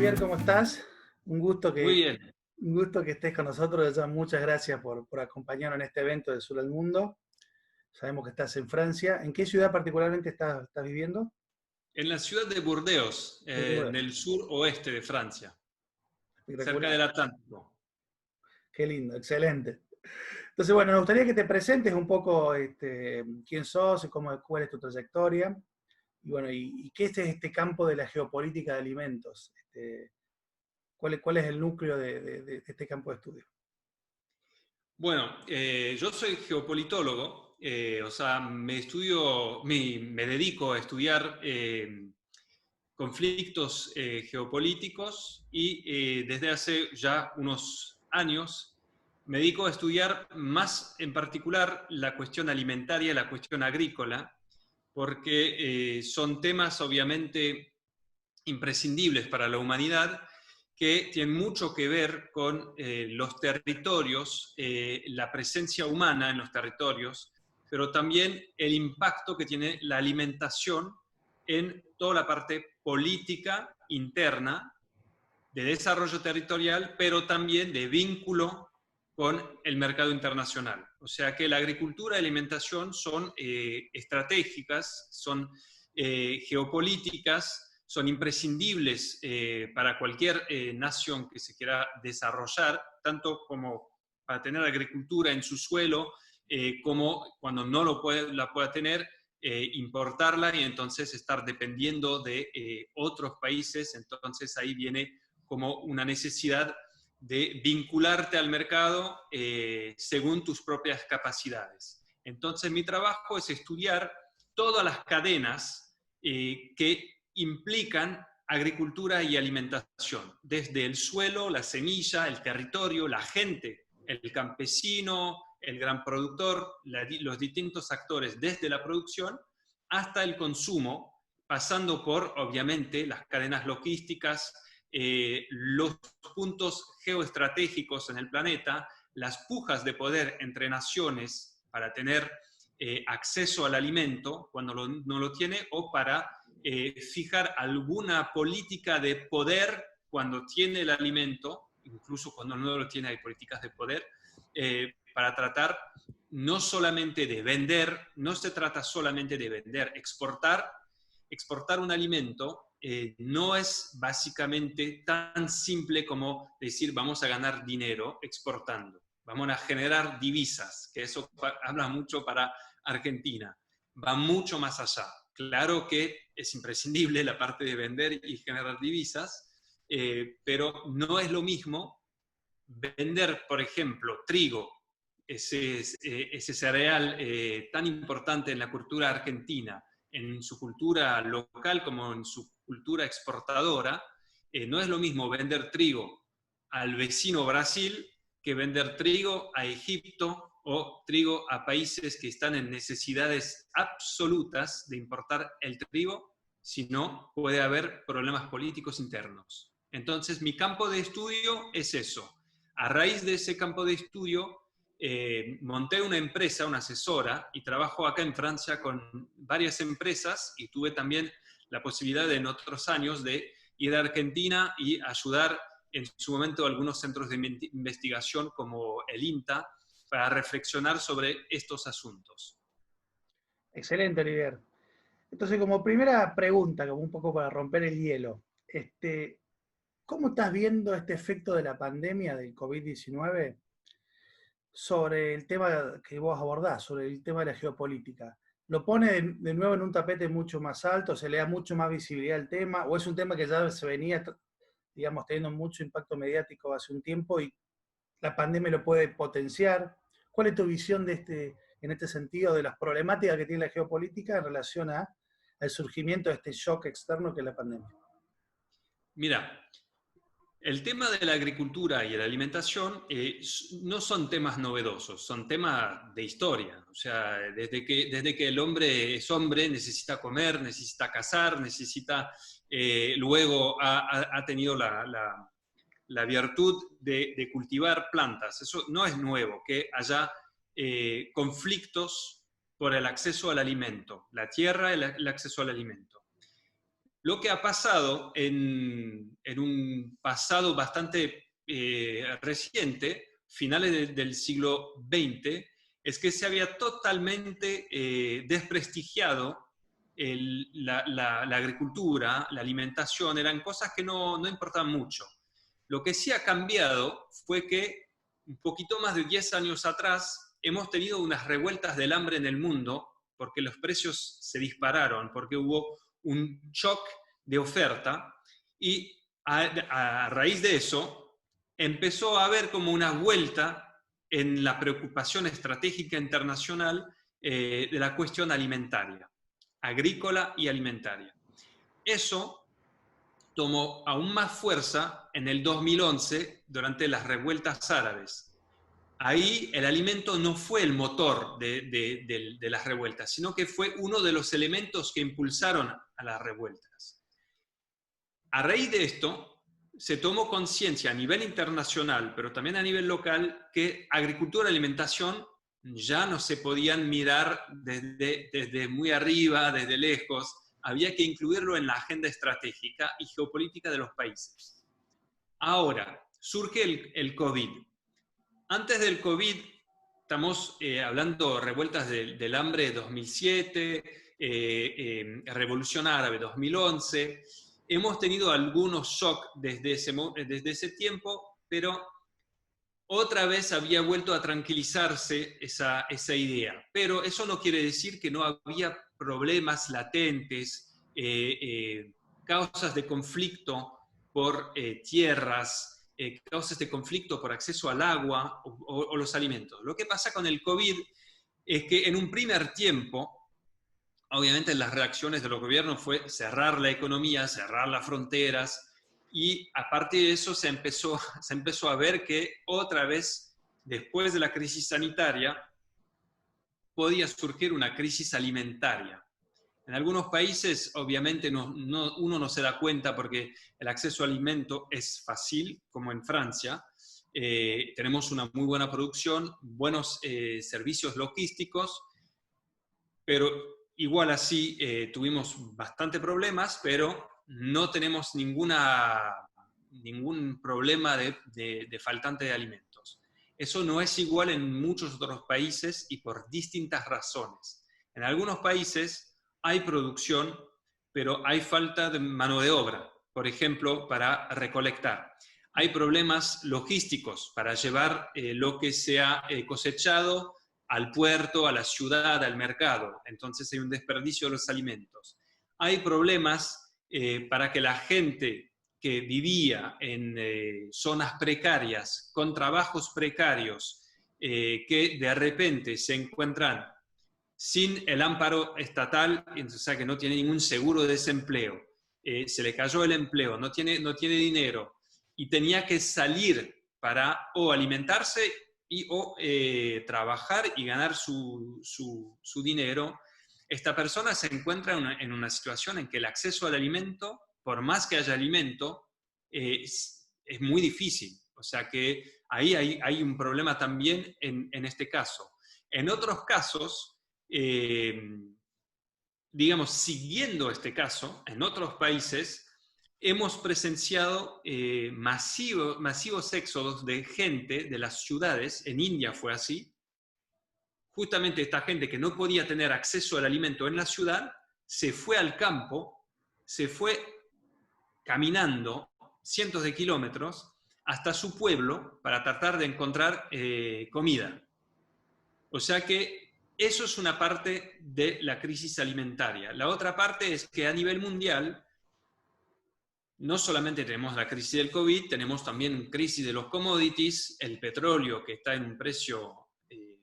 Olivier, ¿cómo estás? Un gusto Muy que, bien. un gusto que estés con nosotros. Ya muchas gracias por acompañarnos en este evento del Sur del Mundo. Sabemos que estás en Francia. ¿En qué ciudad particularmente estás viviendo? En la ciudad de Burdeos, De en Burdeos. el sur oeste de Francia, cerca Espectacular. del Atlántico. Qué lindo, excelente. Entonces, bueno, nos gustaría que te presentes un poco quién sos, cuál es tu trayectoria y bueno, y qué es este campo de la geopolítica de alimentos. ¿Cuál es el núcleo de este campo de estudio? Bueno, yo soy geopolitólogo, o sea, me dedico a estudiar conflictos geopolíticos y desde hace ya unos años me dedico a estudiar más en particular la cuestión alimentaria, la cuestión agrícola, porque son temas obviamente imprescindibles para la humanidad que tienen mucho que ver con los territorios, la presencia humana en los territorios, pero también el impacto que tiene la alimentación en toda la parte política interna de desarrollo territorial, pero también de vínculo con el mercado internacional. O sea que la agricultura y la alimentación son estratégicas, son geopolíticas, son imprescindibles para cualquier nación que se quiera desarrollar, tanto como para tener agricultura en su suelo, como cuando no la pueda tener, importarla y entonces estar dependiendo de otros países. Entonces ahí viene como una necesidad de vincularte al mercado según tus propias capacidades. Entonces mi trabajo es estudiar todas las cadenas que implican agricultura y alimentación, desde el suelo, la semilla, el territorio, la gente, el campesino, el gran productor, los distintos actores desde la producción hasta el consumo, pasando por, obviamente, las cadenas logísticas, los puntos geoestratégicos en el planeta, las pujas de poder entre naciones para tener acceso al alimento cuando no lo tiene o para fijar alguna política de poder cuando tiene el alimento, incluso cuando no lo tiene hay políticas de poder, para tratar no solamente de vender, no se trata solamente de vender, exportar un alimento no es básicamente tan simple como decir vamos a ganar dinero exportando, vamos a generar divisas, que eso habla mucho para Argentina, va mucho más allá. Claro que es imprescindible la parte de vender y generar divisas, pero no es lo mismo vender, por ejemplo, trigo, ese cereal tan importante en la cultura argentina, en su cultura local como en su cultura exportadora, no es lo mismo vender trigo al vecino Brasil que vender trigo a Egipto o trigo a países que están en necesidades absolutas de importar el trigo, si no puede haber problemas políticos internos. Entonces, mi campo de estudio es eso. A raíz de ese campo de estudio, monté una empresa, una asesora, y trabajo acá en Francia con varias empresas y tuve también la posibilidad en otros años de ir a Argentina y ayudar en su momento a algunos centros de investigación como el INTA para reflexionar sobre estos asuntos. Excelente, Olivier. Entonces, como primera pregunta, como un poco para romper el hielo, ¿cómo estás viendo este efecto de la pandemia del COVID-19 sobre el tema que vos abordás, sobre el tema de la geopolítica? ¿Lo pone de nuevo en un tapete mucho más alto? ¿Se le da mucho más visibilidad al tema? ¿O es un tema que ya se venía, digamos, teniendo mucho impacto mediático hace un tiempo y la pandemia lo puede potenciar? ¿Cuál es tu visión en este sentido de las problemáticas que tiene la geopolítica en relación al surgimiento de este shock externo que es la pandemia? Mira, el tema de la agricultura y la alimentación no son temas novedosos, son temas de historia. O sea, desde que el hombre es hombre, necesita comer, necesita cazar, necesita, luego ha tenido la virtud de cultivar plantas. Eso no es nuevo, que haya conflictos por el acceso al alimento, la tierra, el acceso al alimento. Lo que ha pasado en un pasado bastante reciente, finales del siglo XX, es que se había totalmente desprestigiado la agricultura, la alimentación, eran cosas que no importaban mucho. Lo que sí ha cambiado fue que un poquito más de 10 años atrás hemos tenido unas revueltas del hambre en el mundo porque los precios se dispararon, porque hubo un shock de oferta y a raíz de eso empezó a haber como una vuelta en la preocupación estratégica internacional de la cuestión alimentaria, agrícola y alimentaria. Eso tomó aún más fuerza en el 2011 durante las revueltas árabes. Ahí el alimento no fue el motor de las revueltas, sino que fue uno de los elementos que impulsaron a las revueltas. A raíz de esto, se tomó conciencia a nivel internacional, pero también a nivel local, que agricultura y alimentación ya no se podían mirar desde muy arriba, desde lejos, había que incluirlo en la agenda estratégica y geopolítica de los países. Ahora, surge el COVID. Antes del COVID, estamos hablando de revueltas del hambre de 2007, Revolución Árabe 2011. Hemos tenido algunos shocks desde ese tiempo, pero otra vez había vuelto a tranquilizarse esa idea. Pero eso no quiere decir que no había problemas latentes, causas de conflicto por tierras, causas de conflicto por acceso al agua o los alimentos. Lo que pasa con el COVID es que en un primer tiempo, obviamente las reacciones de los gobiernos fue cerrar la economía, cerrar las fronteras, y aparte de eso se empezó a ver que otra vez, después de la crisis sanitaria, podía surgir una crisis alimentaria. En algunos países, obviamente, uno no se da cuenta porque el acceso al alimento es fácil, como en Francia. Tenemos una muy buena producción, buenos servicios logísticos, pero igual así tuvimos bastante problemas, pero no tenemos ningún problema de faltante de alimentos. Eso no es igual en muchos otros países y por distintas razones. En algunos países hay producción, pero hay falta de mano de obra, por ejemplo, para recolectar. Hay problemas logísticos para llevar lo que se ha cosechado al puerto, a la ciudad, al mercado. Entonces hay un desperdicio de los alimentos. Hay problemas para que la gente que vivía en zonas precarias, con trabajos precarios, que de repente se encuentran sin el amparo estatal, o sea que no tiene ningún seguro de desempleo, se le cayó el empleo, no tiene dinero y tenía que salir para o alimentarse o trabajar y ganar su dinero. Esta persona se encuentra en una situación en que el acceso al alimento, por más que haya alimento, es muy difícil. O sea que ahí hay un problema también en este caso. En otros casos, digamos, siguiendo este caso, en otros países, hemos presenciado masivos éxodos de gente de las ciudades. En India fue así. Justamente esta gente que no podía tener acceso al alimento en la ciudad, se fue al campo, se fue caminando cientos de kilómetros hasta su pueblo para tratar de encontrar comida. O sea que eso es una parte de la crisis alimentaria. La otra parte es que a nivel mundial no solamente tenemos la crisis del COVID, tenemos también crisis de los commodities, el petróleo que está en un precio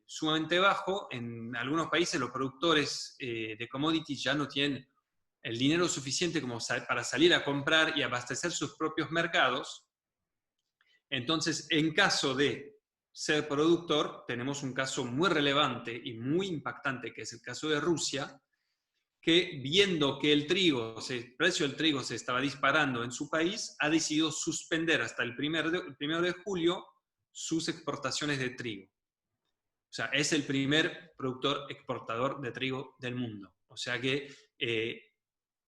sumamente bajo. En algunos países los productores de commodities ya no tienen el dinero suficiente como para salir a comprar y abastecer sus propios mercados. Entonces, en caso de ser productor, tenemos un caso muy relevante y muy impactante, que es el caso de Rusia, que viendo que el precio del trigo se estaba disparando en su país, ha decidido suspender hasta el 1 de julio sus exportaciones de trigo. O sea, es el primer productor exportador de trigo del mundo. O sea que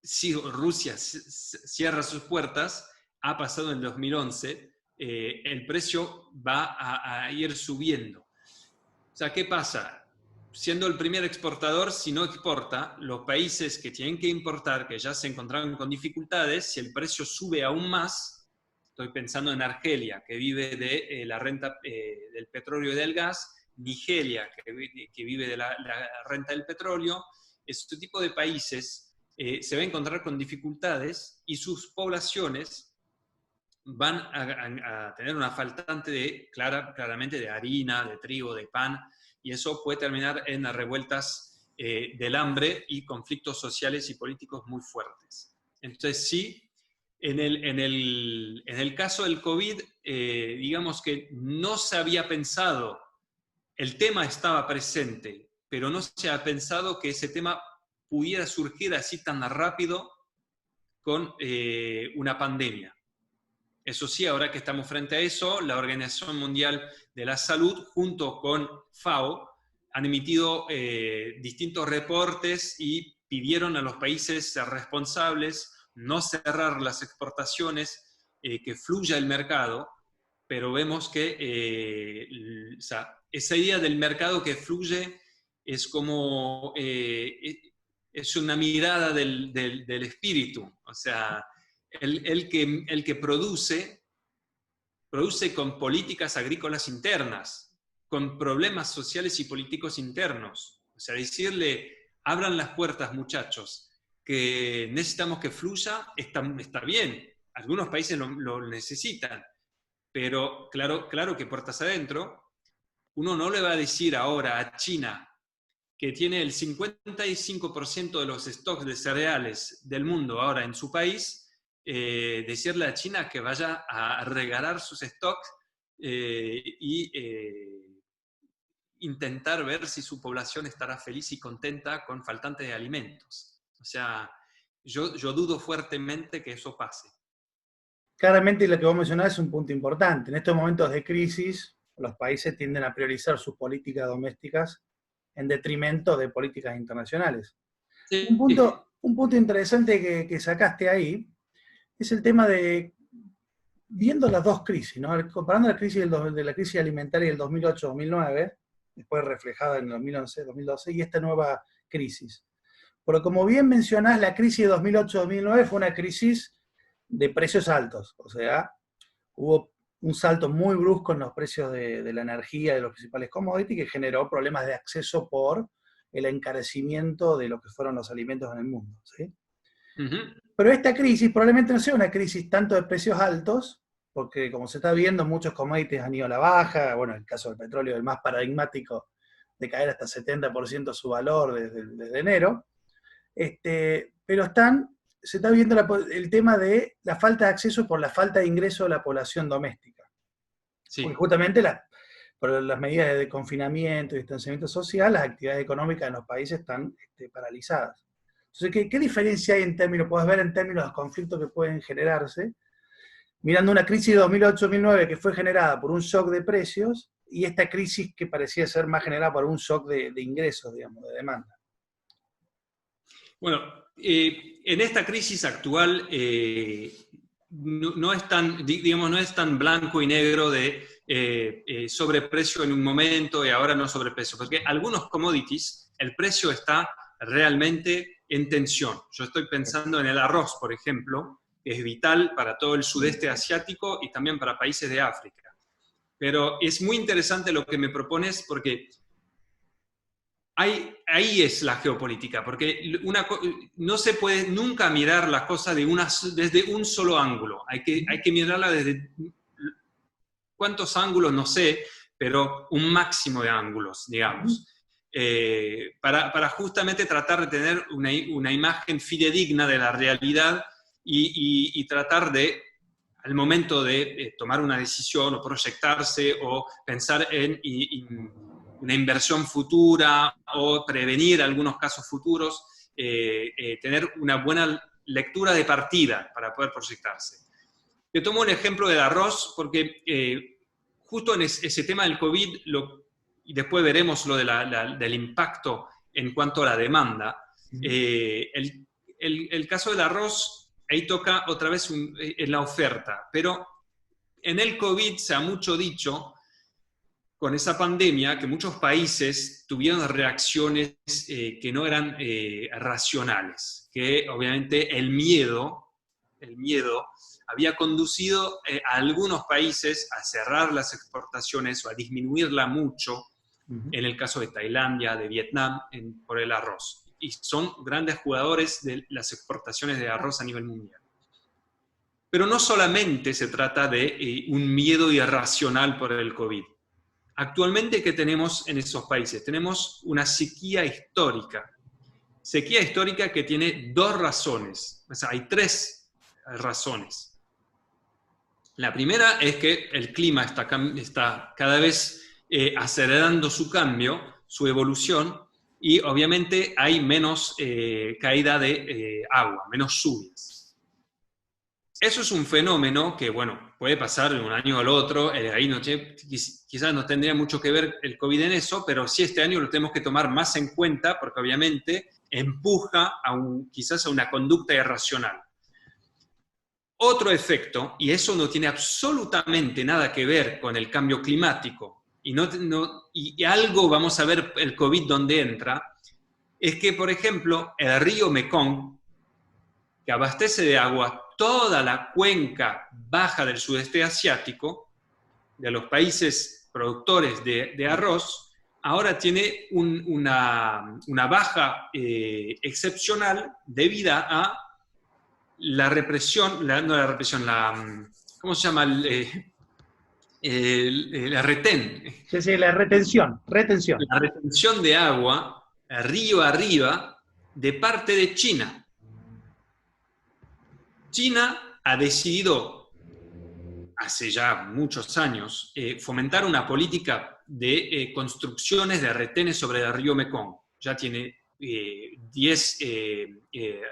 si Rusia cierra sus puertas, ha pasado en el 2011, el precio va a ir subiendo. O sea, ¿qué pasa? Siendo el primer exportador, si no exporta, los países que tienen que importar, que ya se encontraron con dificultades, si el precio sube aún más, estoy pensando en Argelia, que vive de la renta del petróleo y del gas, Nigeria, que vive de la renta del petróleo, este tipo de países se va a encontrar con dificultades y sus poblaciones van a tener una faltante claramente de harina, de trigo, de pan, y eso puede terminar en revueltas del hambre y conflictos sociales y políticos muy fuertes. Entonces sí, en el caso del COVID, digamos que no se había pensado, el tema estaba presente, pero no se ha pensado que ese tema pudiera surgir así tan rápido con una pandemia. Eso sí, ahora que estamos frente a eso, la Organización Mundial de la Salud, junto con FAO, han emitido distintos reportes y pidieron a los países responsables no cerrar las exportaciones, que fluya el mercado, pero vemos que o sea, esa idea del mercado que fluye es como, es una mirada del espíritu, o sea, el que produce con políticas agrícolas internas, con problemas sociales y políticos internos. O sea, decirle, abran las puertas, muchachos, que necesitamos que fluya, está bien. Algunos países lo necesitan, pero claro que puertas adentro, uno no le va a decir ahora a China, que tiene el 55% de los stocks de cereales del mundo ahora en su país, decirle a China que vaya a regalar sus stocks y intentar ver si su población estará feliz y contenta con faltante de alimentos. O sea, yo dudo fuertemente que eso pase. Claramente lo que vos mencionás es un punto importante. En estos momentos de crisis, los países tienden a priorizar sus políticas domésticas en detrimento de políticas internacionales. Sí. Un punto interesante que sacaste ahí es el tema de, viendo las dos crisis, ¿no? Comparando la crisis de la crisis alimentaria del 2008-2009, después reflejada en el 2011-2012, y esta nueva crisis. Porque como bien mencionás, la crisis de 2008-2009 fue una crisis de precios altos, o sea, hubo un salto muy brusco en los precios de la energía, de los principales commodities, que generó problemas de acceso por el encarecimiento de lo que fueron los alimentos en el mundo, ¿sí? Pero esta crisis probablemente no sea una crisis tanto de precios altos, porque como se está viendo, muchos commodities han ido a la baja, bueno, el caso del petróleo es el más paradigmático, de caer hasta 70% su valor desde enero, pero se está viendo el tema de la falta de acceso por la falta de ingreso de la población doméstica. Sí. Porque justamente por las medidas de confinamiento y distanciamiento social, las actividades económicas en los países están paralizadas. Entonces, ¿qué diferencia hay puedes ver en términos de los conflictos que pueden generarse, mirando una crisis de 2008-2009 que fue generada por un shock de precios y esta crisis que parecía ser más generada por un shock de ingresos, digamos, de demanda? Bueno, en esta crisis actual no es tan, digamos, no es tan blanco y negro de sobreprecio en un momento y ahora no sobreprecio, porque algunos commodities, el precio está realmente en tensión. Yo estoy pensando en el arroz, por ejemplo, que es vital para todo el sudeste asiático y también para países de África. Pero es muy interesante lo que me propones porque ahí es la geopolítica, porque no se puede nunca mirar la cosa desde un solo ángulo. Hay que mirarla desde cuántos ángulos, no sé, pero un máximo de ángulos, digamos. Para justamente tratar de tener una imagen fidedigna de la realidad y tratar de, al momento de tomar una decisión o proyectarse o pensar en una inversión futura o prevenir algunos casos futuros, tener una buena lectura de partida para poder proyectarse. Te tomo un ejemplo del arroz porque justo en ese tema del COVID, y después veremos lo del impacto en cuanto a la demanda, el el caso del arroz, ahí toca otra vez en la oferta, pero en el COVID se ha mucho dicho, con esa pandemia, que muchos países tuvieron reacciones que no eran racionales, que obviamente el miedo había conducido a algunos países a cerrar las exportaciones o a disminuirla mucho, en el caso de Tailandia, de Vietnam, por el arroz. Y son grandes jugadores de las exportaciones de arroz a nivel mundial. Pero no solamente se trata de un miedo irracional por el COVID. Actualmente, ¿qué tenemos en esos países? Tenemos una sequía histórica. Sequía histórica que tiene dos razones. O sea, hay tres razones. La primera es que el clima está cada vez acelerando su cambio, su evolución, y obviamente hay menos caída de agua, menos lluvias. Eso es un fenómeno que, bueno, puede pasar de un año al otro, ahí quizás no tendría mucho que ver el COVID en eso, pero sí este año lo tenemos que tomar más en cuenta porque obviamente empuja quizás a una conducta irracional. Otro efecto, y eso no tiene absolutamente nada que ver con el cambio climático, y algo vamos a ver el COVID donde entra, es que, por ejemplo, el río Mekong, que abastece de agua toda la cuenca baja del sudeste asiático, de los países productores de arroz, ahora tiene una baja excepcional debida a la represión, ¿cómo se llama? La retén. Sí, la retención. La retención de agua, río arriba, de parte de China. China ha decidido, hace ya muchos años, fomentar una política de construcciones de retenes sobre el río Mekong. Ya tiene 10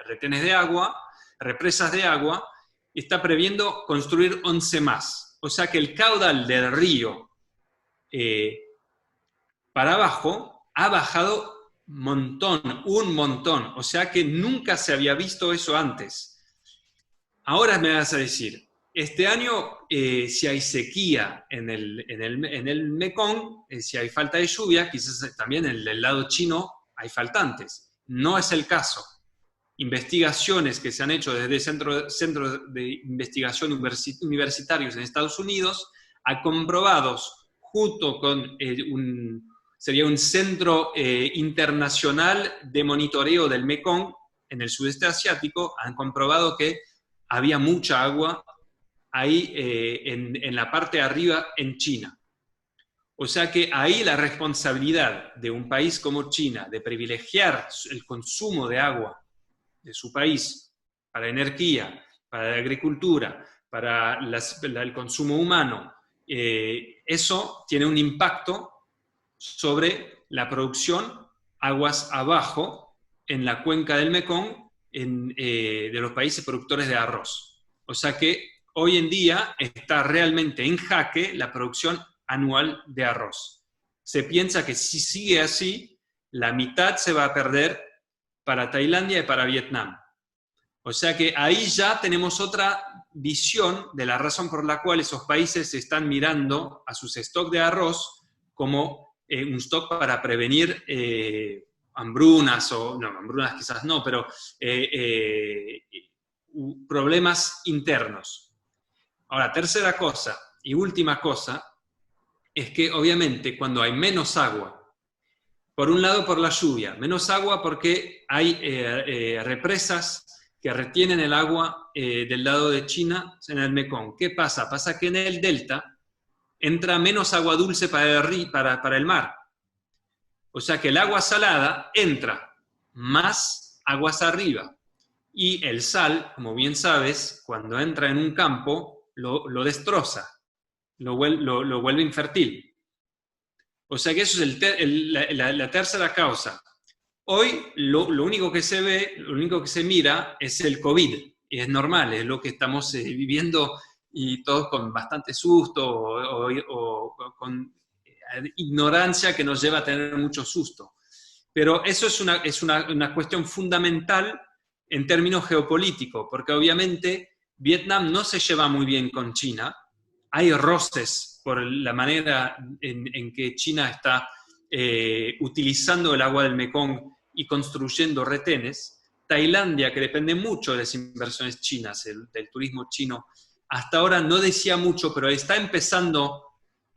retenes de agua, represas de agua, está previendo construir 11 más. O sea que el caudal del río para abajo ha bajado un montón. O sea que nunca se había visto eso antes. Ahora me vas a decir, este año si hay sequía en el Mekong, si hay falta de lluvia, quizás también en el lado chino hay faltantes. No es el caso. Investigaciones que se han hecho desde centros de investigación universitarios en Estados Unidos han comprobado, junto con sería un centro internacional de monitoreo del Mekong en el sudeste asiático, han comprobado que había mucha agua ahí en la parte de arriba en China. O sea que ahí la responsabilidad de un país como China de privilegiar el consumo de agua de su país para energía, para la agricultura, para el consumo humano, eso tiene un impacto sobre la producción aguas abajo en la cuenca del Mekong de los países productores de arroz. O sea que hoy en día está realmente en jaque la producción anual de arroz. Se piensa que si sigue así, la mitad se va a perder para Tailandia y para Vietnam. O sea que ahí ya tenemos otra visión de la razón por la cual esos países están mirando a sus stocks de arroz como un stock para prevenir hambrunas, hambrunas quizás no, pero problemas internos. Ahora, tercera cosa y última cosa, es que obviamente cuando hay menos agua, por un lado por la lluvia, menos agua porque hay represas que retienen el agua del lado de China en el Mekong. ¿Qué pasa? Pasa que en el delta entra menos agua dulce para el mar. O sea que el agua salada entra más aguas arriba. Y el sal, como bien sabes, cuando entra en un campo, lo destroza, lo vuelve infértil. O sea que eso es la tercera causa. Hoy lo único que se ve, lo único que se mira es el COVID. Y es normal, es lo que estamos viviendo y todos con bastante susto o con ignorancia que nos lleva a tener mucho susto. Pero eso es una cuestión fundamental en términos geopolíticos, porque obviamente Vietnam no se lleva muy bien con China, hay roces por la manera en que China está utilizando el agua del Mekong y construyendo retenes. Tailandia, que depende mucho de las inversiones chinas, del turismo chino, hasta ahora no decía mucho, pero está empezando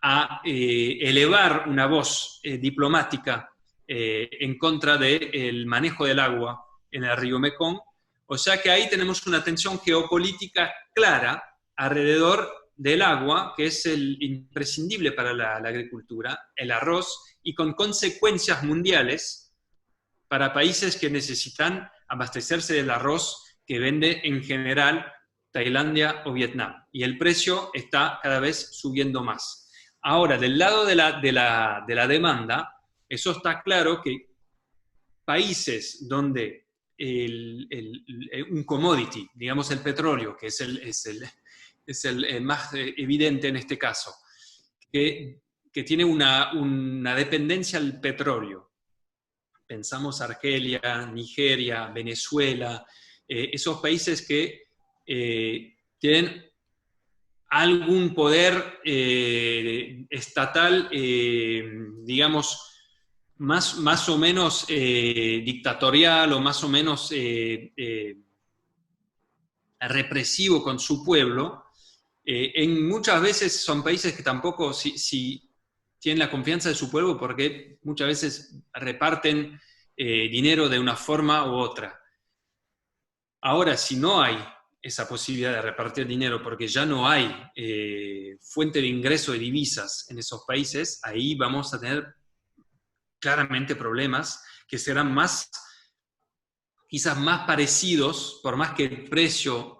a elevar una voz diplomática en contra del manejo del agua en el río Mekong. O sea que ahí tenemos una tensión geopolítica clara alrededor del agua, que es el imprescindible para la agricultura, el arroz, y con consecuencias mundiales para países que necesitan abastecerse del arroz que vende en general Tailandia o Vietnam. Y el precio está cada vez subiendo más. Ahora, del lado de la demanda, eso está claro que países donde un commodity, digamos el petróleo, que es el más evidente en este caso, que tiene una dependencia al petróleo. Pensamos Argelia, Nigeria, Venezuela, esos países que tienen algún poder estatal, digamos, más o menos dictatorial o más o menos represivo con su pueblo, en muchas veces son países que tampoco si tienen la confianza de su pueblo, porque muchas veces reparten dinero de una forma u otra. Ahora, si no hay esa posibilidad de repartir dinero porque ya no hay fuente de ingreso de divisas en esos países, ahí vamos a tener claramente problemas que serán quizás más parecidos, por más que el precio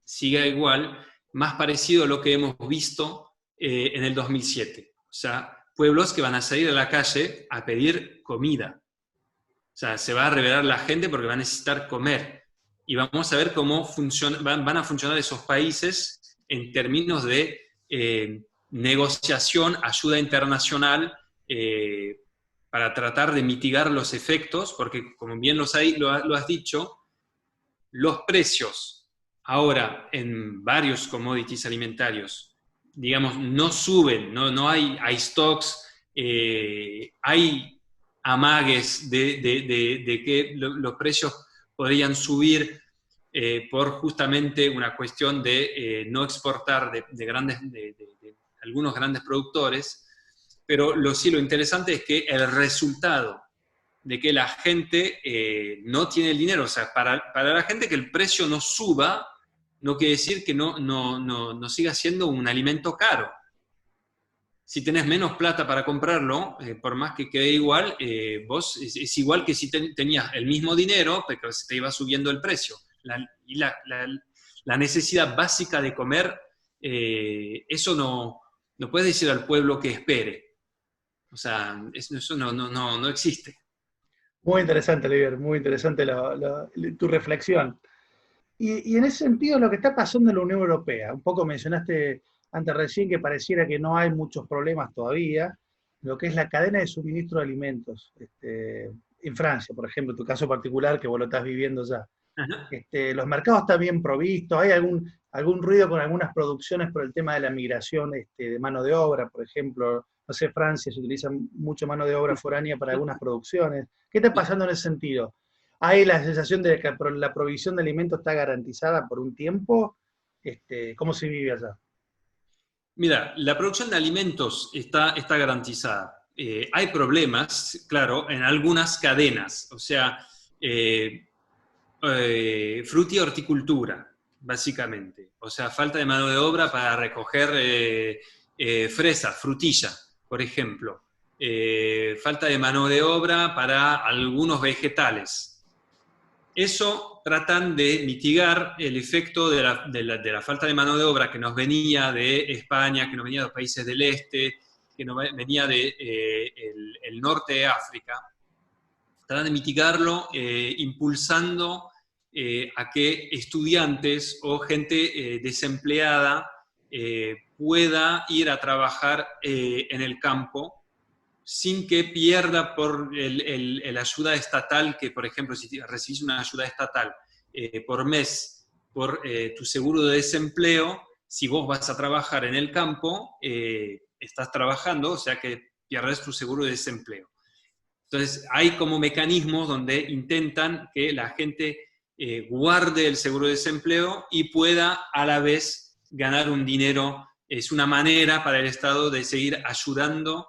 siga igual, más parecido a lo que hemos visto en el 2007. O sea, pueblos que van a salir a la calle a pedir comida. O sea, se va a revelar la gente porque va a necesitar comer. Y vamos a ver cómo van a funcionar esos países en términos de negociación, ayuda internacional, para tratar de mitigar los efectos, porque como bien lo has dicho, los precios ahora en varios commodities alimentarios, digamos, no suben, no hay stocks, hay amagues de que los precios podrían subir por justamente una cuestión de no exportar de algunos grandes productores, pero lo interesante es que el resultado de que la gente no tiene el dinero, o sea, para la gente que el precio no suba, no quiere decir que no siga siendo un alimento caro. Si tenés menos plata para comprarlo, por más que quede igual, vos es igual que si tenías el mismo dinero, pero se te iba subiendo el precio. La necesidad básica de comer, eso no puedes decir al pueblo que espere. O sea, eso no existe. Muy interesante, Oliver, muy interesante tu reflexión. Y en ese sentido, lo que está pasando en la Unión Europea, un poco mencionaste antes recién que pareciera que no hay muchos problemas todavía, lo que es la cadena de suministro de alimentos. En Francia, por ejemplo, tu caso particular, que vos lo estás viviendo ya. Los mercados están bien provistos, hay algún ruido con algunas producciones por el tema de la migración de mano de obra, por ejemplo, no sé, Francia se utiliza mucho mano de obra foránea para algunas producciones. ¿Qué está pasando en ese sentido? ¿Hay la sensación de que la provisión de alimentos está garantizada por un tiempo? ¿Cómo se vive allá? Mira, la producción de alimentos está garantizada. Hay problemas, claro, en algunas cadenas, o sea, fruta y horticultura, básicamente. O sea, falta de mano de obra para recoger fresa, frutilla, por ejemplo. Falta de mano de obra para algunos vegetales. Eso tratan de mitigar el efecto de la falta de mano de obra que nos venía de España, que nos venía de los países del este, que nos venía del el norte de África. Tratan de mitigarlo impulsando a que estudiantes o gente desempleada pueda ir a trabajar en el campo sin que pierda por la ayuda estatal, que por ejemplo si recibís una ayuda estatal por mes por tu seguro de desempleo. Si vos vas a trabajar en el campo, estás trabajando, o sea que pierdes tu seguro de desempleo. Entonces, hay como mecanismos donde intentan que la gente guarde el seguro de desempleo y pueda a la vez ganar un dinero. Es una manera para el Estado de seguir ayudando.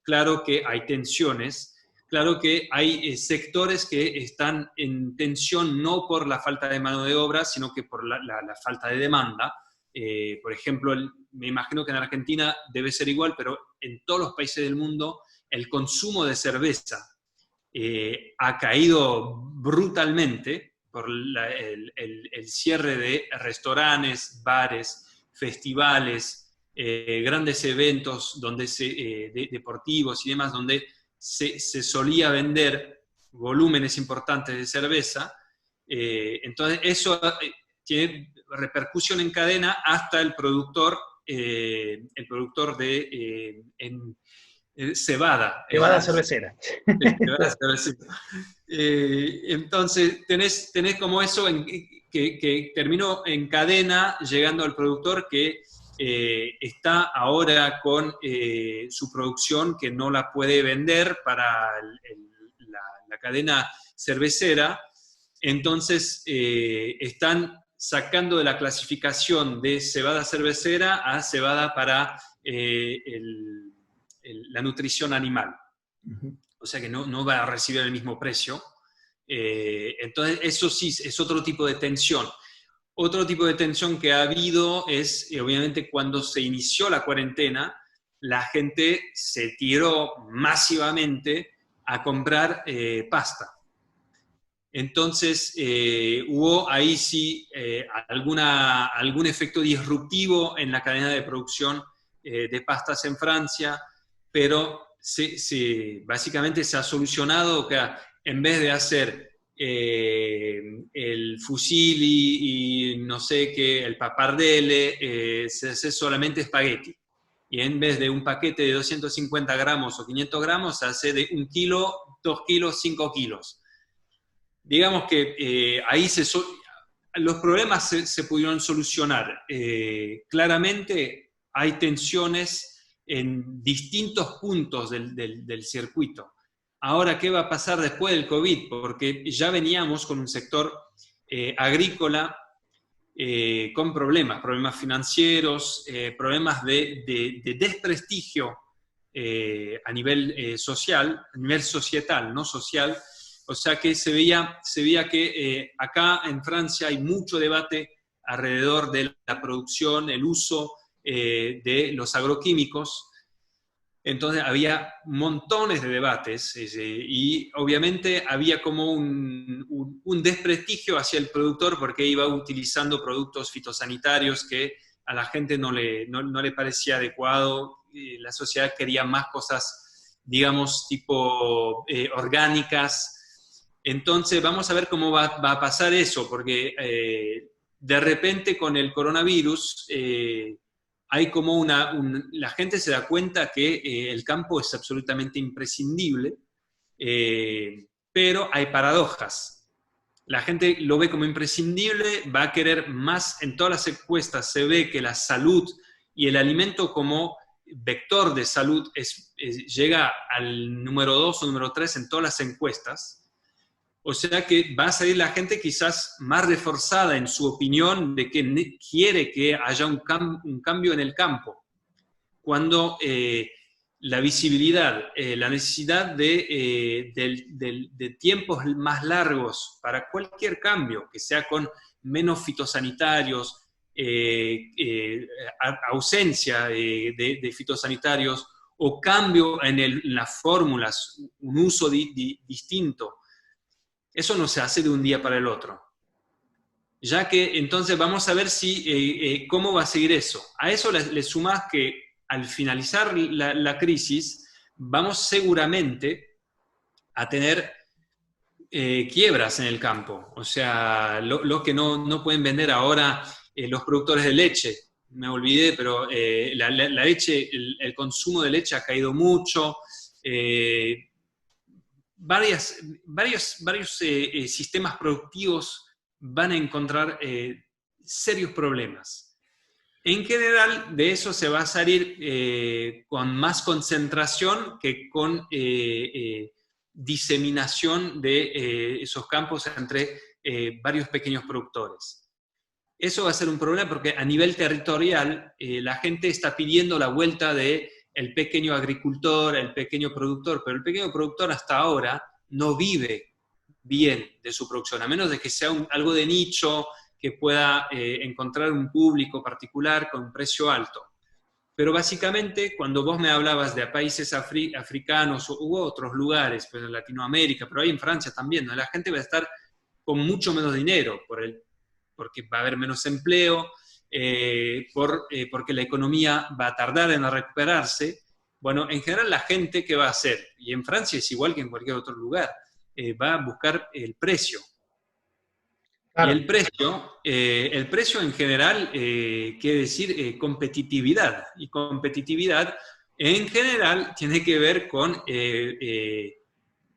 Claro que hay tensiones, claro que hay sectores que están en tensión no por la falta de mano de obra, sino que por la falta de demanda. Por ejemplo, me imagino que en Argentina debe ser igual, pero en todos los países del mundo el consumo de cerveza ha caído brutalmente por el cierre de restaurantes, bares, festivales, grandes eventos donde deportivos y demás, donde se solía volúmenes importantes de cerveza. Entonces eso tiene repercusión en cadena hasta el productor de cebada. Cebada cervecera. Cebada cervecera. Entonces, tenés como eso que terminó en cadena llegando al productor que está ahora con su producción que no la puede vender para la cadena cervecera. Entonces, están sacando de la clasificación de cebada cervecera a cebada para la nutrición animal. Uh-huh. O sea que no va a recibir el mismo precio. Entonces, eso sí es otro tipo de tensión. Otro tipo de tensión que ha habido es, obviamente, cuando se inició la cuarentena, la gente se tiró masivamente a comprar pasta. Entonces, hubo ahí sí algún efecto disruptivo en la cadena de producción de pastas en Francia, pero básicamente se ha solucionado que en vez de hacer el fusilli y no sé qué, el pappardelle, se hace solamente espagueti. Y en vez de un paquete de 250 gramos o 500 gramos, se hace de 1 kilo, 2 kilos, 5 kilos. Digamos que ahí los problemas se pudieron solucionar. Claramente hay tensiones en distintos puntos del circuito. Ahora, ¿qué va a pasar después del COVID? Porque ya veníamos con un sector agrícola con problemas financieros, problemas de desprestigio a nivel social, a nivel societal, no social. O sea que se veía que acá en Francia hay mucho debate alrededor de la producción, el uso de los agroquímicos. Entonces había montones de debates y obviamente había como un desprestigio hacia el productor porque iba utilizando productos fitosanitarios que a la gente no le parecía adecuado. La sociedad quería más cosas, digamos, tipo orgánicas. Entonces vamos a ver cómo va a pasar eso, porque de repente con el coronavirus hay como la gente se da cuenta que el campo es absolutamente imprescindible, pero hay paradojas. La gente lo ve como imprescindible, va a querer más. En todas las encuestas se ve que la salud y el alimento como vector de salud llega al número 2 o número 3 en todas las encuestas. O sea que va a salir la gente quizás más reforzada en su opinión de que quiere que haya un cambio en el campo. Cuando la visibilidad, la necesidad de tiempos más largos para cualquier cambio, que sea con menos fitosanitarios, ausencia de fitosanitarios o cambio en las fórmulas, un uso distinto. Eso no se hace de un día para el otro. Ya que entonces vamos a ver cómo va a seguir eso. A eso le sumás que al finalizar la crisis vamos seguramente a tener quiebras en el campo. O sea, lo que no pueden vender ahora los productores de leche. Me olvidé, pero la leche, el consumo de leche ha caído mucho. Varios sistemas productivos van a encontrar serios problemas. En general, de eso se va a salir con más concentración que con diseminación de esos campos entre varios pequeños productores. Eso va a ser un problema porque a nivel territorial la gente está pidiendo la vuelta del pequeño agricultor, el pequeño productor, pero el pequeño productor hasta ahora no vive bien de su producción, a menos de que sea algo de nicho, que pueda encontrar un público particular con un precio alto. Pero básicamente, cuando vos me hablabas de países africanos u otros lugares, pues en Latinoamérica, pero ahí en Francia también, ¿no? La gente va a estar con mucho menos dinero porque va a haber menos empleo, porque la economía va a tardar en recuperarse. Bueno, en general la gente, ¿qué va a hacer? Y en Francia es igual que en cualquier otro lugar, va a buscar el precio. Claro. Y el precio en general quiere decir competitividad. Y competitividad en general tiene que ver con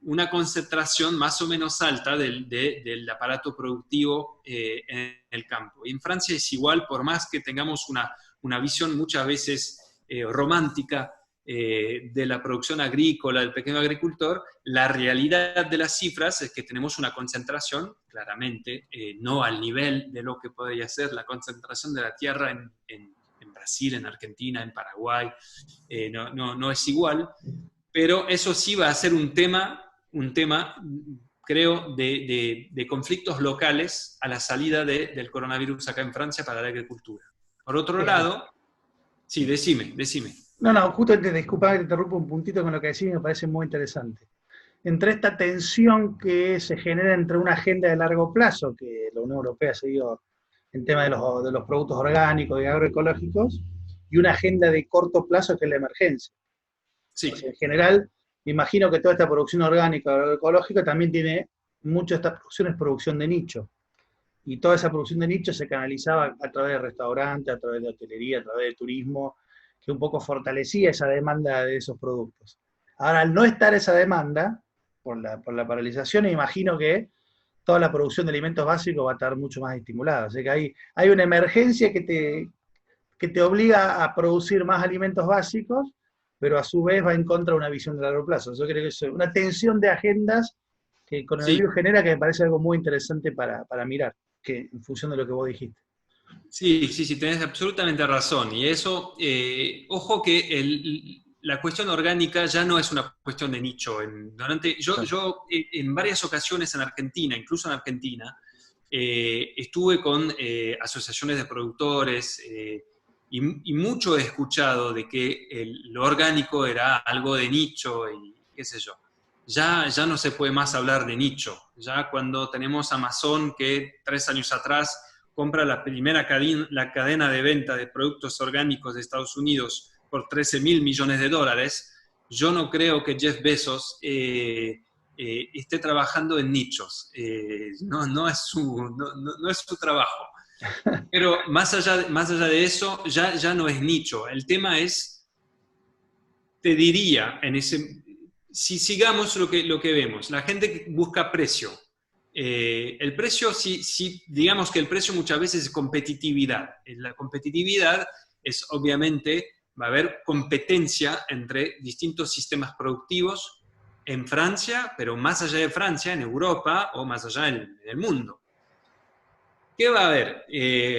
una concentración más o menos alta del aparato productivo en el campo. Y en Francia es igual, por más que tengamos una visión muchas veces romántica de la producción agrícola, del pequeño agricultor, la realidad de las cifras es que tenemos una concentración, claramente, no al nivel de lo que podría ser la concentración de la tierra en Brasil, en Argentina, en Paraguay, no es igual, pero eso sí va a ser un tema creo, de conflictos locales a la salida del coronavirus acá en Francia para la agricultura. Por otro lado, sí, decime. No, justo disculpa que te interrumpo un puntito con lo que decís, me parece muy interesante. Entre esta tensión que se genera entre una agenda de largo plazo, que la Unión Europea ha seguido en tema de los productos orgánicos y agroecológicos, y una agenda de corto plazo que es la emergencia. Sí. O sea, en general, me imagino que toda esta producción orgánica o agroecológica también tiene, mucho de esta producción es producción de nicho. Y toda esa producción de nicho se canalizaba a través de restaurantes, a través de hotelería, a través de turismo, que un poco fortalecía esa demanda de esos productos. Ahora, al no estar esa demanda, por la paralización, imagino que toda la producción de alimentos básicos va a estar mucho más estimulada. O sea que hay una emergencia que te obliga a producir más alimentos básicos, pero a su vez va en contra de una visión de largo plazo. Yo creo que es una tensión de agendas que con el virus genera, que me parece algo muy interesante para mirar, que en función de lo que vos dijiste. Sí, tenés absolutamente razón. Y eso, ojo que la cuestión orgánica ya no es una cuestión de nicho. Yo en varias ocasiones en Argentina, incluso en Argentina, estuve con asociaciones de productores y mucho he escuchado de que lo orgánico era algo de nicho y qué sé yo. Ya no se puede más hablar de nicho. Ya cuando tenemos Amazon, que 3 años atrás compra la primera la cadena de venta de productos orgánicos de Estados Unidos por $13.000 millones, yo no creo que Jeff Bezos esté trabajando en nichos. No es su trabajo. Pero más allá de eso, ya no es nicho. El tema es, te diría, si sigamos lo que vemos, la gente busca precio. El precio, digamos que el precio muchas veces es competitividad. La competitividad es, obviamente, va a haber competencia entre distintos sistemas productivos en Francia, pero más allá de Francia, en Europa o más allá en el mundo. ¿Qué va a haber?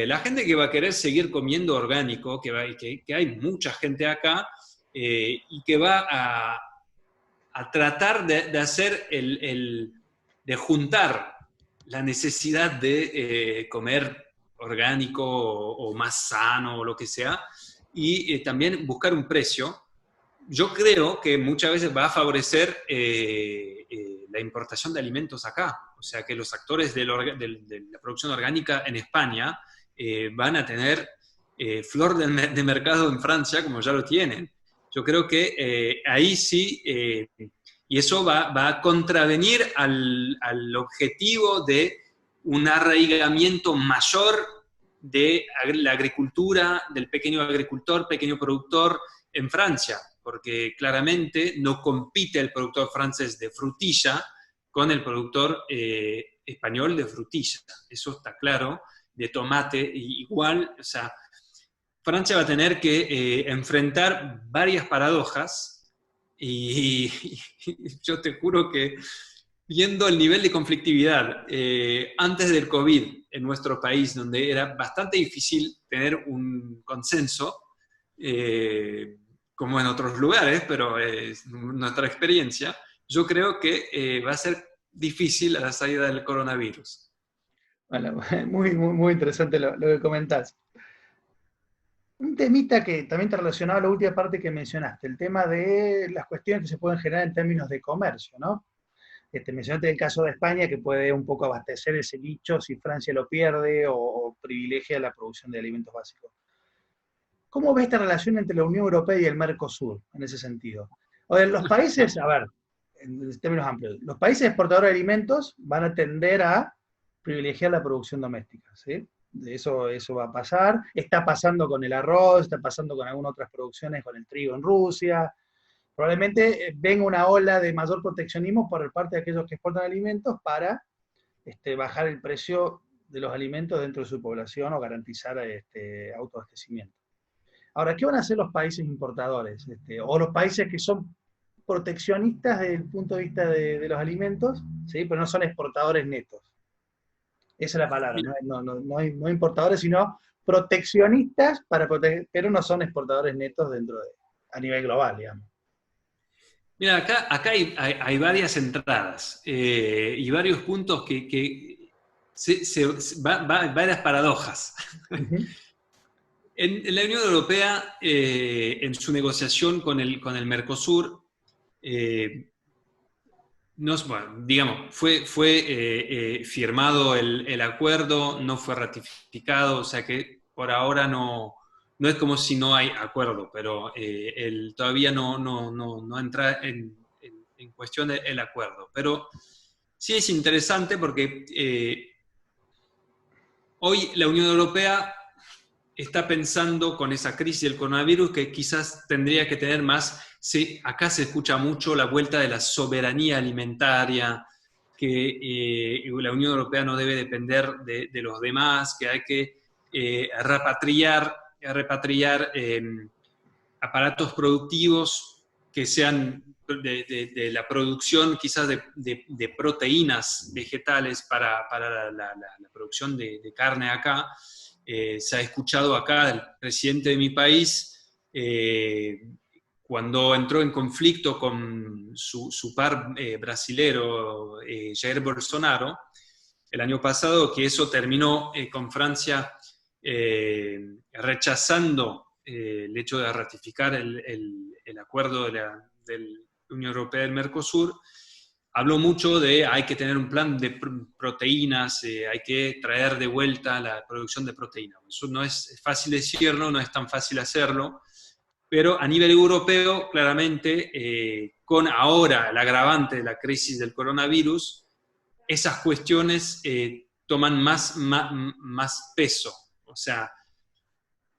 La gente que va a querer seguir comiendo orgánico, que hay mucha gente acá, y que va a tratar de hacer de juntar la necesidad de comer orgánico o más sano o lo que sea, y también buscar un precio. Yo creo que muchas veces va a favorecer la importación de alimentos acá. O sea, que los actores de la producción orgánica en España van a tener flor de mercado en Francia, como ya lo tienen. Yo creo que ahí sí, y eso va a contravenir al objetivo de un arraigamiento mayor de la agricultura, del pequeño agricultor, pequeño productor en Francia, porque claramente no compite el productor francés de frutilla con el productor español de frutilla. Eso está claro, de tomate. Igual, o sea, Francia va a tener que enfrentar varias paradojas y yo te juro que viendo el nivel de conflictividad antes del COVID en nuestro país, donde era bastante difícil tener un consenso, como en otros lugares, pero es nuestra experiencia, yo creo que va a ser difícil a la salida del coronavirus. Bueno, muy interesante lo que comentás. Un temita que también está relacionado a la última parte que mencionaste, el tema de las cuestiones que se pueden generar en términos de comercio, ¿no? Mencionaste el caso de España, que puede un poco abastecer ese nicho si Francia lo pierde o privilegia la producción de alimentos básicos. ¿Cómo ves esta relación entre la Unión Europea y el Mercosur en ese sentido? O sea, los países, a ver, en términos amplios, los países exportadores de alimentos van a tender a privilegiar la producción doméstica, ¿sí? Eso va a pasar. Está pasando con el arroz, está pasando con algunas otras producciones, con el trigo en Rusia. Probablemente venga una ola de mayor proteccionismo por parte de aquellos que exportan alimentos para bajar el precio de los alimentos dentro de su población o garantizar autoabastecimiento. Ahora, ¿qué van a hacer los países importadores? O los países que son proteccionistas desde el punto de vista de los alimentos, ¿sí? Pero no son exportadores netos. Esa es la palabra, no importadores, sino proteccionistas para proteger, pero no son exportadores netos a nivel global, digamos. Mira, acá hay varias entradas y varios puntos que varias paradojas. Uh-huh. En la Unión Europea, en su negociación con el Mercosur, digamos, fue firmado el acuerdo, no fue ratificado, o sea que por ahora no es como si no hay acuerdo, pero todavía no entra en cuestión el acuerdo. Pero sí es interesante porque hoy la Unión Europea está pensando con esa crisis del coronavirus que quizás tendría que tener más. Sí, acá se escucha mucho la vuelta de la soberanía alimentaria, que la Unión Europea no debe depender de los demás, que hay que repatriar aparatos productivos que sean de la producción quizás de proteínas vegetales para la producción de carne acá. Se ha escuchado acá el presidente de mi país, cuando entró en conflicto con su par brasilero, Jair Bolsonaro, el año pasado, que eso terminó con Francia rechazando el hecho de ratificar el acuerdo de la Unión Europea del Mercosur. Habló mucho de hay que tener un plan de proteínas, hay que traer de vuelta la producción de proteínas. Eso no es fácil decirlo, no es tan fácil hacerlo, pero a nivel europeo, claramente, con ahora el agravante de la crisis del coronavirus, esas cuestiones toman más peso. O sea,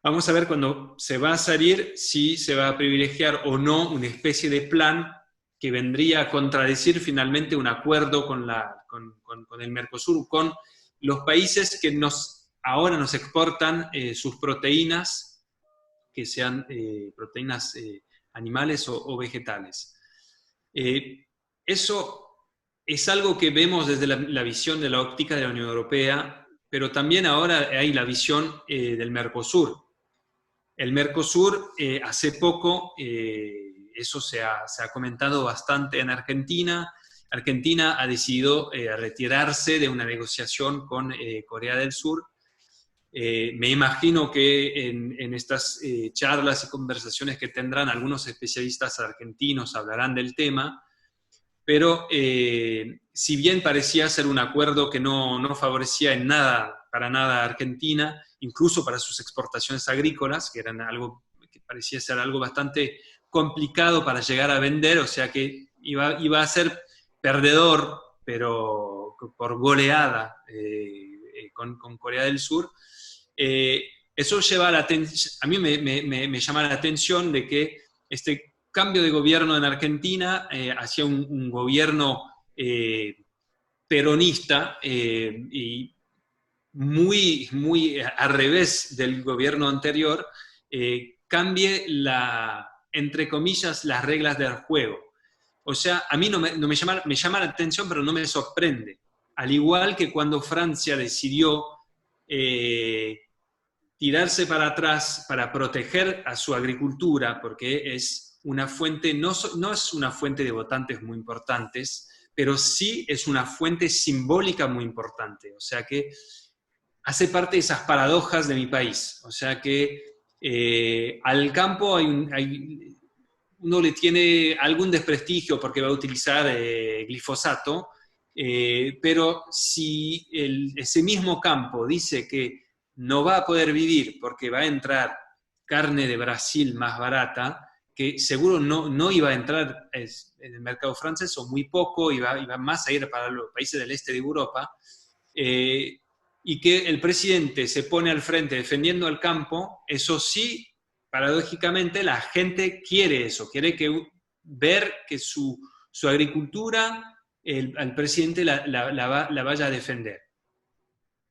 vamos a ver cuando se va a salir si se va a privilegiar o no una especie de plan que vendría a contradecir finalmente un acuerdo con el Mercosur, con los países que ahora nos exportan sus proteínas, que sean proteínas animales o vegetales. Eso es algo que vemos desde la visión de la óptica de la Unión Europea, pero también ahora hay la visión del Mercosur. El Mercosur, hace poco, eso se ha comentado bastante en Argentina. Argentina ha decidido retirarse de una negociación con Corea del Sur. Me imagino que en estas charlas y conversaciones que tendrán algunos especialistas argentinos hablarán del tema, pero si bien parecía ser un acuerdo que no favorecía para nada a Argentina, incluso para sus exportaciones agrícolas, que eran algo que parecía ser algo bastante complicado para llegar a vender, o sea que iba a ser perdedor, pero por goleada con Corea del Sur. Eso lleva a mí me llama la atención de que este cambio de gobierno en Argentina hacia un gobierno peronista y muy al revés del gobierno anterior, cambie entre comillas, las reglas del juego. O sea, a mí no me llama la atención, pero no me sorprende. Al igual que cuando Francia decidió tirarse para atrás para proteger a su agricultura, porque es una fuente, no es una fuente de votantes muy importantes, pero sí es una fuente simbólica muy importante. O sea que hace parte de esas paradojas de mi país. O sea que al campo uno le tiene algún desprestigio porque va a utilizar glifosato, pero si ese mismo campo dice que no va a poder vivir porque va a entrar carne de Brasil más barata, que seguro no iba a entrar en el mercado francés o muy poco, iba más a ir para los países del este de Europa, y que el presidente se pone al frente defendiendo al campo, eso sí, paradójicamente la gente quiere eso, quiere ver que su agricultura, al presidente la vaya a defender.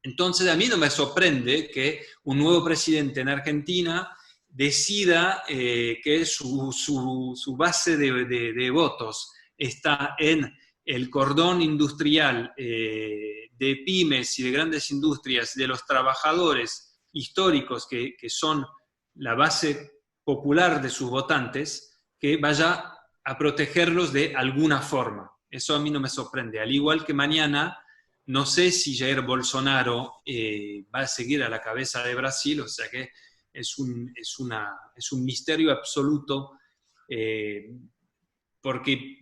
Entonces a mí no me sorprende que un nuevo presidente en Argentina decida que su base de votos está en el cordón industrial de pymes y de grandes industrias, de los trabajadores históricos que son la base popular de sus votantes, que vaya a protegerlos de alguna forma. Eso a mí no me sorprende. Al igual que mañana, no sé si Jair Bolsonaro va a seguir a la cabeza de Brasil, o sea que es un misterio absoluto, porque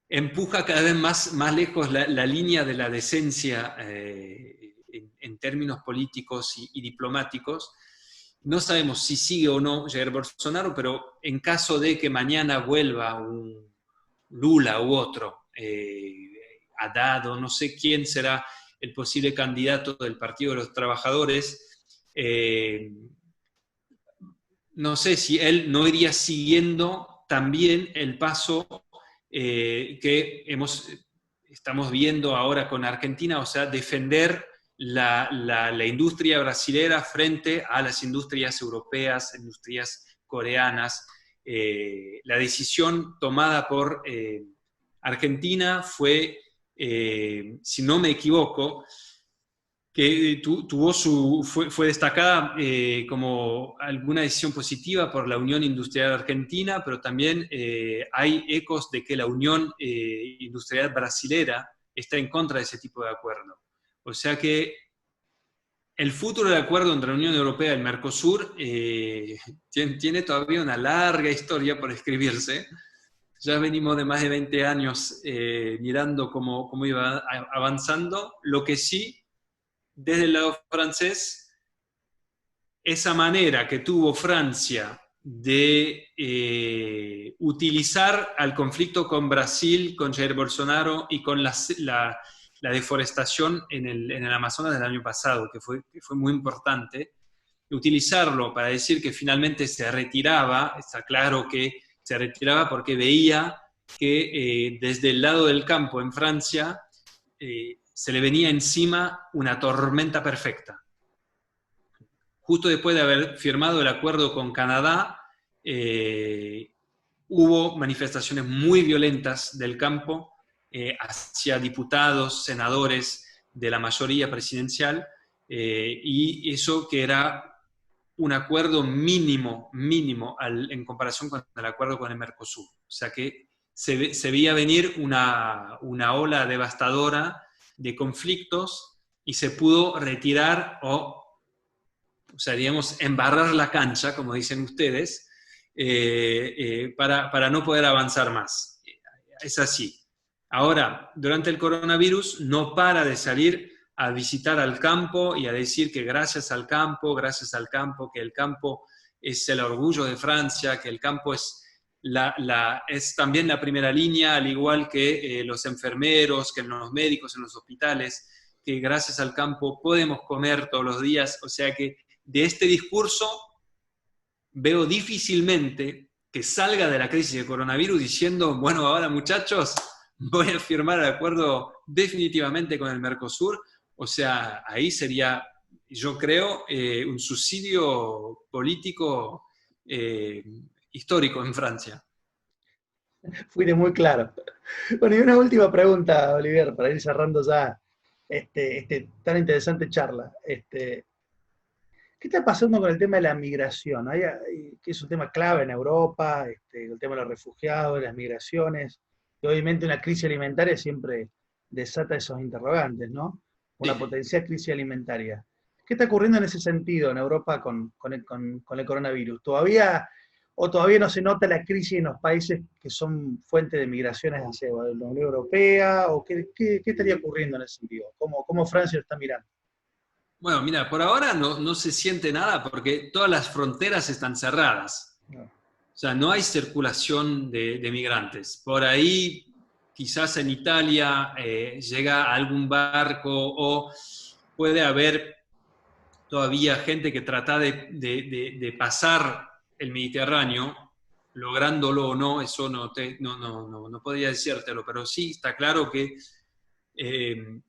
empuja cada vez más lejos la línea de la decencia en términos políticos y diplomáticos. No sabemos si sigue o no Jair Bolsonaro, pero en caso de que mañana vuelva un Lula u otro, Haddad o no sé quién será el posible candidato del Partido de los Trabajadores, no sé si él no iría siguiendo también el paso que estamos viendo ahora con Argentina, o sea, defender la industria brasilera frente a las industrias europeas, industrias coreanas. La decisión tomada por Argentina fue, si no me equivoco, que fue destacada como alguna decisión positiva por la Unión Industrial Argentina, pero también hay ecos de que la Unión Industrial Brasilera está en contra de ese tipo de acuerdo. O sea que el futuro del acuerdo entre la Unión Europea y el Mercosur tiene todavía una larga historia por escribirse. Ya venimos de más de 20 años mirando cómo iba avanzando. Lo que sí, desde el lado francés, esa manera que tuvo Francia de utilizar al conflicto con Brasil, con Jair Bolsonaro y con la deforestación en el Amazonas del año pasado, que fue muy importante, utilizarlo para decir que finalmente se retiraba. Está claro que se retiraba porque veía que desde el lado del campo en Francia se le venía encima una tormenta perfecta. Justo después de haber firmado el acuerdo con Canadá, hubo manifestaciones muy violentas del campo hacia diputados, senadores de la mayoría presidencial, y eso que era un acuerdo mínimo en comparación con el acuerdo con el Mercosur. O sea que se veía venir una ola devastadora de conflictos y se pudo retirar o sea, digamos, embarrar la cancha, como dicen ustedes, para no poder avanzar más. Es así. Ahora, durante el coronavirus no para de salir a visitar al campo y a decir que gracias al campo, que el campo es el orgullo de Francia, que el campo es también la primera línea, al igual que los enfermeros, que los médicos en los hospitales, que gracias al campo podemos comer todos los días. O sea que de este discurso veo difícilmente que salga de la crisis del coronavirus diciendo, bueno, ahora muchachos, voy a firmar el acuerdo definitivamente con el Mercosur. O sea, ahí sería, yo creo, un suicidio político histórico en Francia. Fuiste muy claro. Bueno, y una última pregunta, Olivier, para ir cerrando ya tan interesante charla. ¿Qué está pasando con el tema de la migración? Que es un tema clave en Europa, el tema de los refugiados, las migraciones, y obviamente una crisis alimentaria siempre desata esos interrogantes, ¿no? Una Sí. potencial crisis alimentaria. ¿Qué está ocurriendo en ese sentido en Europa con el coronavirus? ¿Todavía no se nota la crisis en los países que son fuente de migraciones hacia la Unión Europea? ¿O qué estaría ocurriendo en ese sentido? ¿Cómo Francia lo está mirando? Bueno, mira, por ahora no se siente nada porque todas las fronteras están cerradas. No. O sea, no hay circulación de migrantes. Por ahí, quizás en Italia llega algún barco o puede haber todavía gente que trata de pasar el Mediterráneo, lográndolo o no, eso no podría decírtelo, pero sí está claro que eh,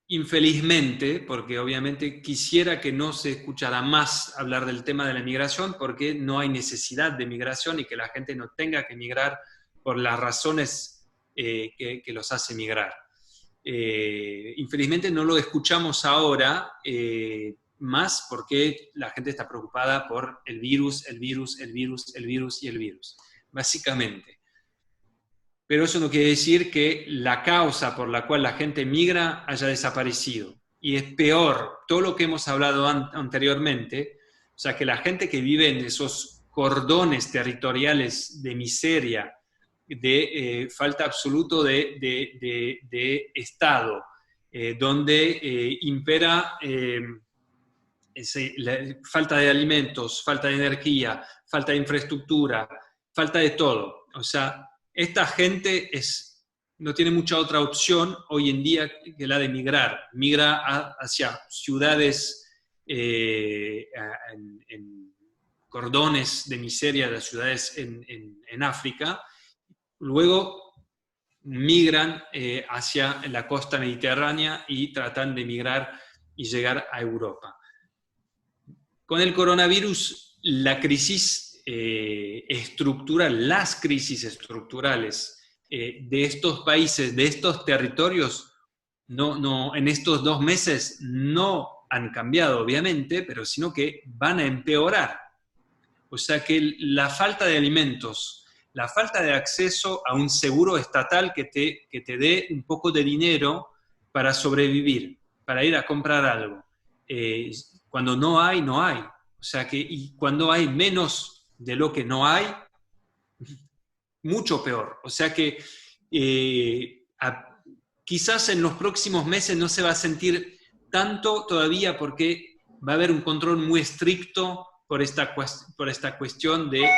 infelizmente, porque obviamente quisiera que no se escuchara más hablar del tema de la migración, porque no hay necesidad de migración y que la gente no tenga que migrar por las razones que los hace migrar. Infelizmente no lo escuchamos ahora, más porque la gente está preocupada por el virus, el virus, el virus, el virus y el virus, básicamente. Pero eso no quiere decir que la causa por la cual la gente migra haya desaparecido. Y es peor, todo lo que hemos hablado anteriormente, o sea, que la gente que vive en esos cordones territoriales de miseria, de falta absoluta de Estado, donde impera falta de alimentos, falta de energía, falta de infraestructura, falta de todo. O sea, esta gente no tiene mucha otra opción hoy en día que la de migrar. Migra hacia ciudades en cordones de miseria, de ciudades en África. Luego migran hacia la costa mediterránea y tratan de migrar y llegar a Europa. Con el coronavirus, la crisis estructural, las crisis estructurales de estos países, de estos territorios, en estos 2 meses no han cambiado, obviamente, pero sino que van a empeorar. O sea que la falta de alimentos, la falta de acceso a un seguro estatal que te dé un poco de dinero para sobrevivir, para ir a comprar algo. Cuando no hay, no hay. O sea que, y cuando hay menos de lo que no hay, mucho peor. O sea que quizás en los próximos meses no se va a sentir tanto todavía porque va a haber un control muy estricto por esta cuestión de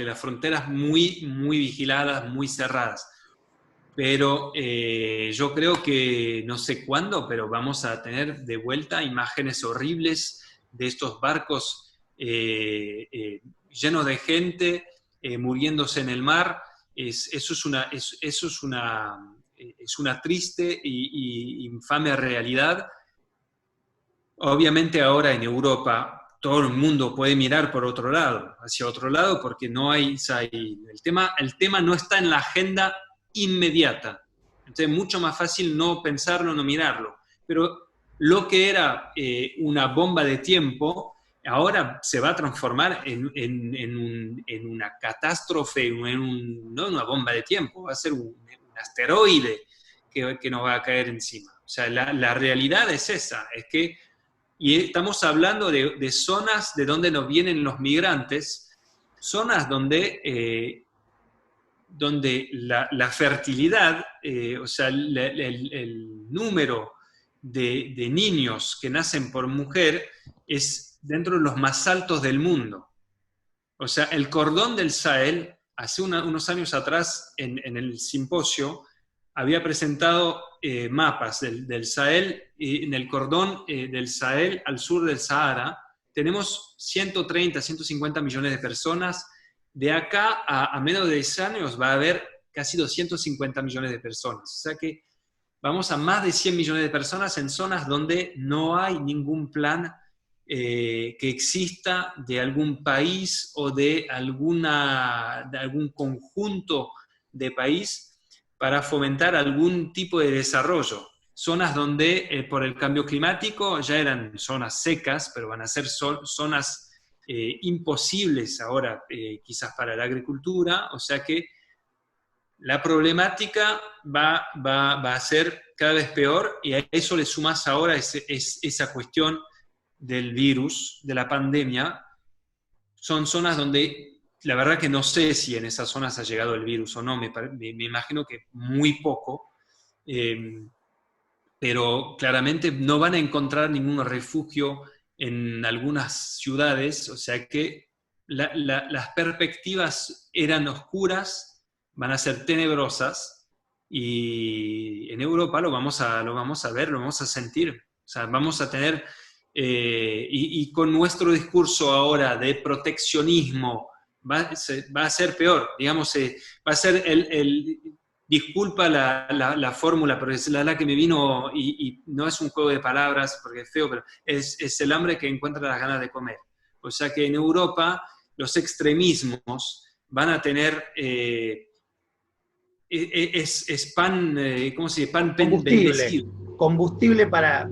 las fronteras muy, muy vigiladas, muy cerradas. Pero yo creo que no sé cuándo, pero vamos a tener de vuelta imágenes horribles de estos barcos llenos de gente muriéndose en el mar. Eso es una triste y infame realidad. Obviamente ahora en Europa todo el mundo puede mirar por otro lado, hacia otro lado, porque no hay, el tema no está en la agenda inmediata. Entonces es mucho más fácil no pensarlo, no mirarlo. Pero lo que era una bomba de tiempo, ahora se va a transformar en una catástrofe, no una bomba de tiempo, va a ser un asteroide que nos va a caer encima. O sea, la realidad es esa, es que y estamos hablando de zonas de donde nos vienen los migrantes, zonas donde la fertilidad, o sea, el número de niños que nacen por mujer es dentro de los más altos del mundo. O sea, el cordón del Sahel, hace unos años atrás en el simposio, había presentado mapas del Sahel, y en el cordón del Sahel al sur del Sahara tenemos 130, 150 millones de personas de acá a menos de 10 años va a haber casi 250 millones de personas. O sea que vamos a más de 100 millones de personas en zonas donde no hay ningún plan que exista de algún país o de algún conjunto de país para fomentar algún tipo de desarrollo. Zonas donde por el cambio climático ya eran zonas secas, pero van a ser zonas imposibles ahora quizás para la agricultura, o sea que la problemática va a ser cada vez peor y a eso le sumas ahora esa cuestión del virus, de la pandemia. Son zonas donde la verdad que no sé si en esas zonas ha llegado el virus o no, me imagino que muy poco, pero claramente no van a encontrar ningún refugio en algunas ciudades, o sea que las perspectivas eran oscuras, van a ser tenebrosas, y en Europa lo vamos a ver, lo vamos a sentir. O sea, vamos a tener, y con nuestro discurso ahora de proteccionismo, va a ser peor, digamos, va a ser disculpa la fórmula, pero es la que me vino, y no es un juego de palabras porque es feo, pero es el hambre que encuentra las ganas de comer. O sea que en Europa los extremismos van a tener, pan, ¿cómo se dice? Pan bendecido. Combustible para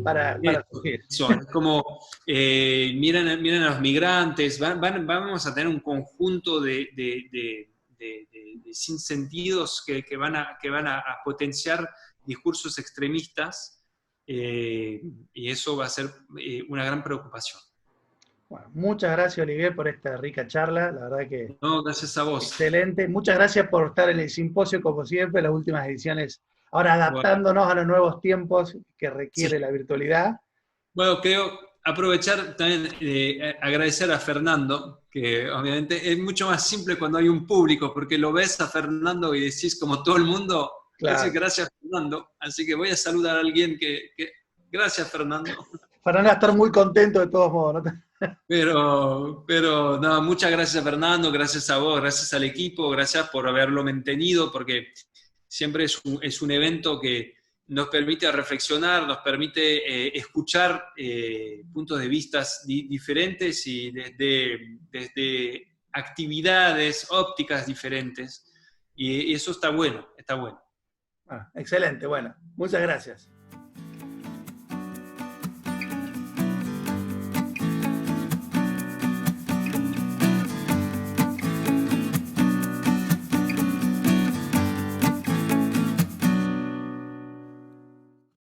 surgir. Eso, es como, miren a los migrantes, vamos a tener un conjunto de sinsentidos que van a potenciar discursos extremistas, y eso va a ser una gran preocupación. Bueno, muchas gracias, Olivier, por esta rica charla. La verdad que No, gracias a vos. excelente. Muchas gracias por estar en el simposio, como siempre, las últimas ediciones, ahora adaptándonos a los nuevos tiempos que requiere la virtualidad. Bueno, creo aprovechar también agradecer a Fernando, que obviamente es mucho más simple cuando hay un público, porque lo ves a Fernando y decís como todo el mundo, claro. Gracias Fernando, así que voy a saludar a alguien que gracias Fernando. Fernando va a estar muy contento de todos modos, ¿no? Pero no, muchas gracias Fernando, gracias a vos, gracias al equipo, gracias por haberlo mantenido, porque siempre es un evento que nos permite reflexionar, nos permite escuchar puntos de vista diferentes y desde actividades ópticas diferentes, y eso está bueno, está bueno. Ah, excelente, bueno, muchas gracias.